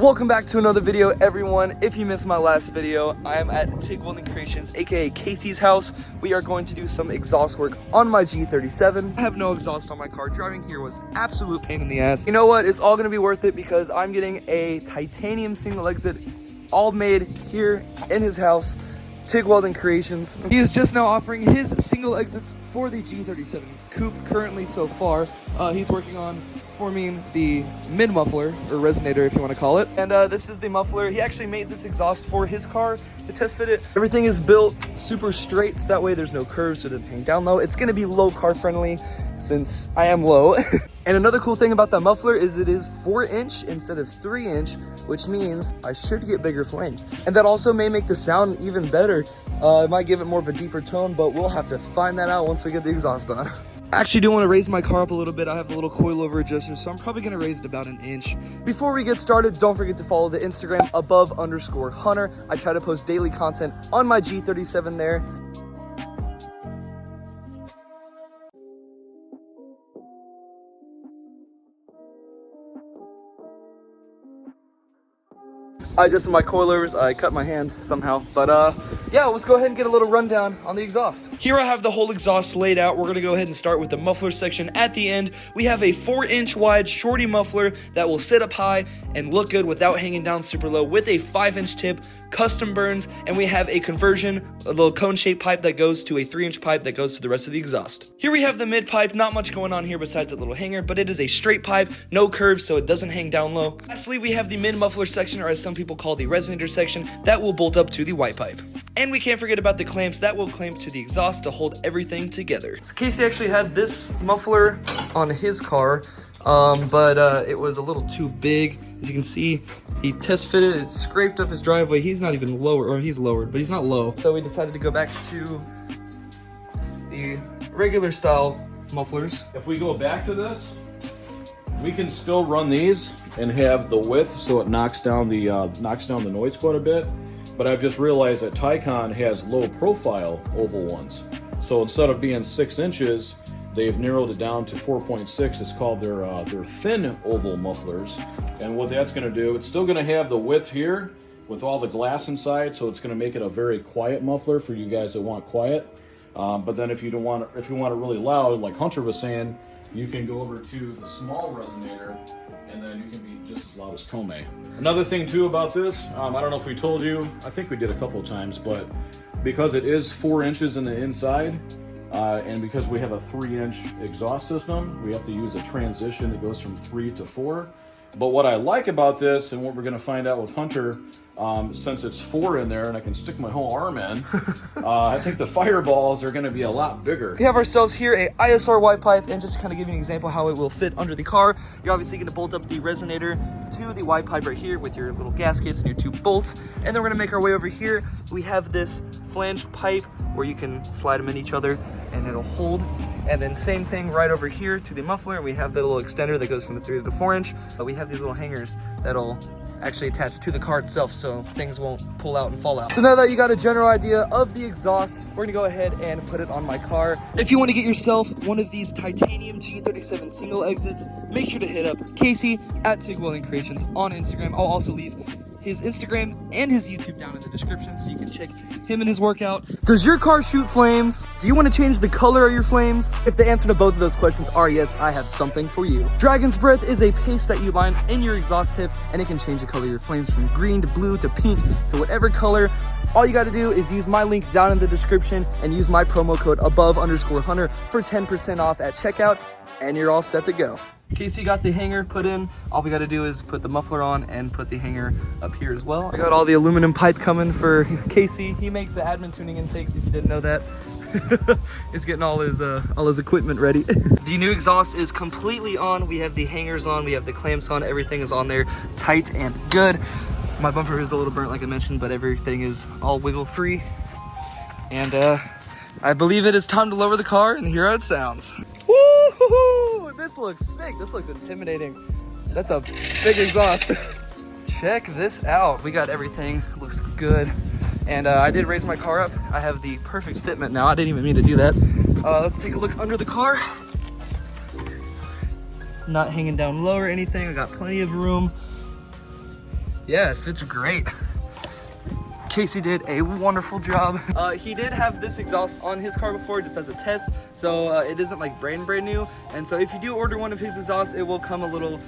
Welcome back to another video, everyone. If you missed my last video, I am at Welding Creations, aka Casey's house. We are going to do some exhaust work on my G37. I have no exhaust on my car. Driving here was absolute pain in the ass. You know what? It's all gonna be worth it because I'm getting a titanium single exit, all made here in his house. TIG Welding Creations. He is just now offering his single exits for the G37 Coupe currently so far. He's working on forming the mid muffler, or resonator if you want to call it. And this is the muffler. He actually made this exhaust for his car to test fit it. Everything is built super straight, so that way there's no curves, so it doesn't hang down low. It's gonna be low car friendly since I am low. And another cool thing about that muffler is it is 4-inch instead of 3-inch, which means I should get bigger flames. And that also may make the sound even better. It might give it more of a deeper tone, but we'll have to find that out once we get the exhaust on. I actually do want to raise my car up a little bit. I have a little coilover adjuster, so I'm probably going to raise it about 1 inch. Before we get started, don't forget to follow the Instagram above_Hunter. I try to post daily content on my G37 there. I adjusted my coilovers, I cut my hand somehow, but yeah, let's go ahead and get a little rundown on the exhaust. Here I have the whole exhaust laid out. We're gonna go ahead and start with the muffler section at the end. We have a 4-inch wide shorty muffler that will sit up high and look good without hanging down super low with a 5-inch tip, custom burns, and we have a conversion, a little cone-shaped pipe that goes to a 3-inch pipe that goes to the rest of the exhaust. Here we have the mid pipe. Not much going on here besides a little hanger, but it is a straight pipe, no curves, so it doesn't hang down low. Lastly, we have the mid muffler section, or as some people call the resonator section, that will bolt up to the white pipe. And we can't forget about the clamps that will clamp to the exhaust to hold everything together. So Casey actually had this muffler on his car, but it was a little too big. As you can see, he test fitted it, scraped up his driveway. He's not even lower, or he's lowered, but he's not low. So we decided to go back to the regular style mufflers. If we go back to this, we can still run these and have the width so it knocks down the noise quite a bit. But I've just realized that Taycan has low profile oval ones. So instead of being 6 inches, they've narrowed it down to 4.6. It's called their thin oval mufflers. And what that's going to do, it's still going to have the width here with all the glass inside, so it's going to make it a very quiet muffler for you guys that want quiet. But then if you want it really loud, like Hunter was saying, you can go over to the small resonator, and then you can be just as loud as Tomei. Another thing too about this, I don't know if we told you, I think we did a couple of times, but because it is 4 inches in the inside, and because we have a 3-inch exhaust system, we have to use a transition that goes from 3 to 4. But what I like about this, and what we're going to find out with Hunter, since it's 4 in there and I can stick my whole arm in, I think the fireballs are going to be a lot bigger. We have ourselves here a ISR white pipe, and just to kind of give you an example how it will fit under the car, you're obviously going to bolt up the resonator to the white pipe right here with your little gaskets and your 2 bolts, and then we're going to make our way over here. We have this flange pipe where you can slide them in each other and it'll hold. And then same thing right over here to the muffler. We have the little extender that goes from the 3 to the 4-inch. But we have these little hangers that'll actually attach to the car itself so things won't pull out and fall out. So now that you got a general idea of the exhaust, we're gonna go ahead and put it on my car. If you want to get yourself one of these titanium G37 single exits, make sure to hit up Casey at TIG Welding Creations on Instagram. I'll also leave his Instagram and his YouTube down in the description so you can check him and his workout. Does your car shoot flames? Do you want to change the color of your flames? If the answer to both of those questions are yes, I have something for you. Dragon's Breath is a paste that you line in your exhaust tip, and it can change the color of your flames from green to blue to pink to whatever color. All you got to do is use my link down in the description and use my promo code above_Hunter for 10% off at checkout, and you're all set to go. Casey got the hanger put in. All we got to do is put the muffler on and put the hanger up here as well. I got all the aluminum pipe coming for Casey. He makes the admin tuning intakes, if you didn't know that. He's getting all his equipment ready. The new exhaust is completely on. We have the hangers on, we have the clamps on, everything is on there tight and good. My bumper is a little burnt like I mentioned, but everything is all wiggle free. And I believe it is time to lower the car and hear how it sounds. Woo-hoo-hoo! This looks sick. This looks intimidating. That's a big exhaust. Check this out. We got everything. Looks good. And I did raise my car up. I have the perfect fitment now. I didn't even mean to do that. Let's take a look under the car. Not hanging down low or anything. I got plenty of room. Yeah, it fits great. Casey did a wonderful job. He did have this exhaust on his car before, just as a test, so it isn't like brand new. And so if you do order one of his exhausts, it will come a little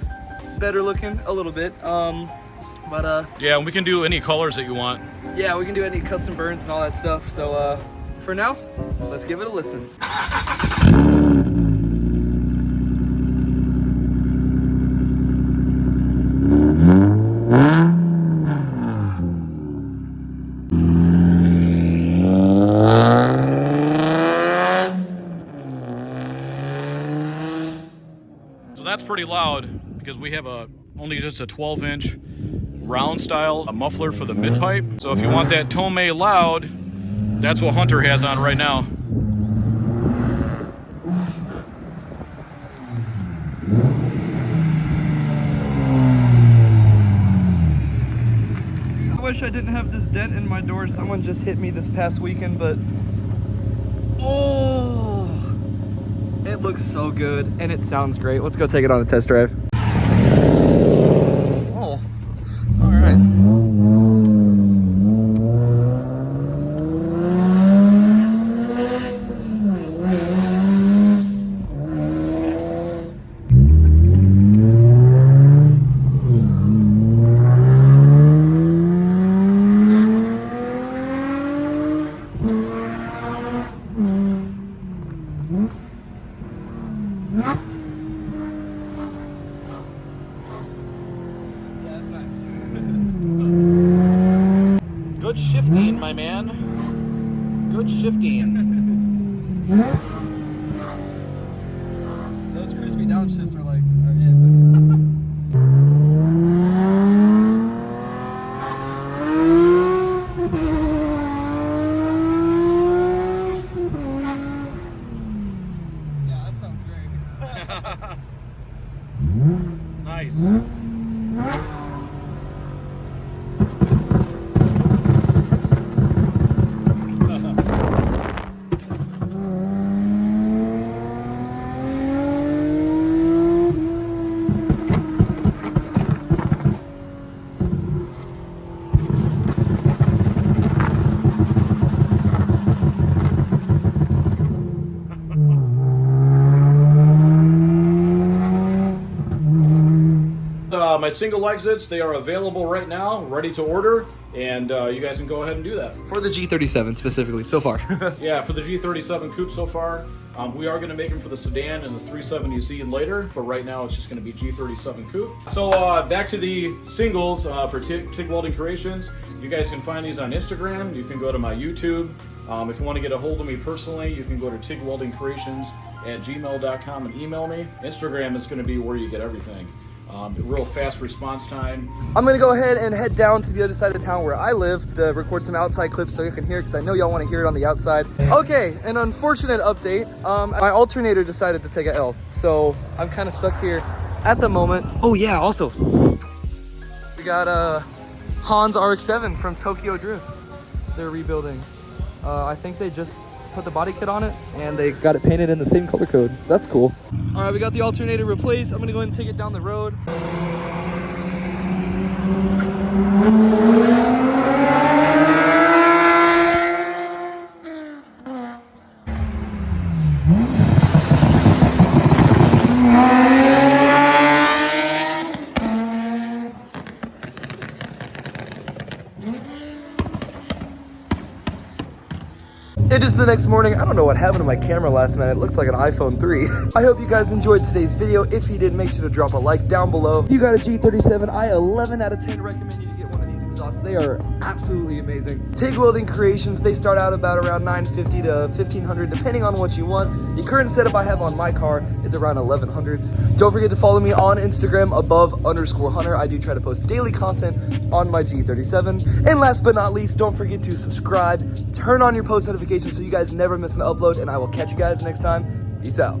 better looking, a little bit. Yeah, and we can do any colors that you want. Yeah, we can do any custom burns and all that stuff. So for now, let's give it a listen. That's pretty loud because we have only just a 12-inch round style muffler for the mid pipe. So if you want that Tomei loud, that's what Hunter has on right now. I wish I didn't have this dent in my door. Someone just hit me this past weekend, but oh, it looks so good and it sounds great. Let's go take it on a test drive. Oh, all right. Good shifting, my man. Good shifting. Those crispy downshifts are like, yeah, that sounds great. Nice. My single exits, they are available right now, ready to order, and you guys can go ahead and do that. For the G37 specifically, so far. Yeah, for the G37 Coupe so far. We are going to make them for the Sedan and the 370Z later, but right now it's just going to be G37 Coupe. So back to the singles for TIG Welding Creations. You guys can find these on Instagram. You can go to my YouTube. If you want to get a hold of me personally, you can go to tigweldingcreations@gmail.com and email me. Instagram is going to be where you get everything. Real fast response time. I'm gonna go ahead and head down to the other side of town where I live to record some outside clips so you can hear it, because I know y'all want to hear it on the outside. Okay, an unfortunate update. My alternator decided to take a L, so I'm kind of stuck here at the moment. Oh yeah, also we got Hans RX-7 from Tokyo Drift. They're rebuilding. I think they just put the body kit on it and they got it painted in the same color code, so that's cool. All right, we got the alternator replaced. I'm gonna go ahead and take it down the road. It is the next morning. I don't know what happened to my camera last night. It looks like an iPhone 3. I hope you guys enjoyed today's video. If you did, make sure to drop a like down below. If you got a G37, I 11 out of 10 recommend you to get one of these exhausts. They are absolutely amazing. TIG Welding Creations, they start out about around $950 to $1,500 depending on what you want. The current setup I have on my car is around $1,100. Don't forget to follow me on Instagram above_Hunter. I do try to post daily content on my G37. And last but not least, don't forget to subscribe, turn on your post notifications so you guys never miss an upload, and I will catch you guys next time. Peace out.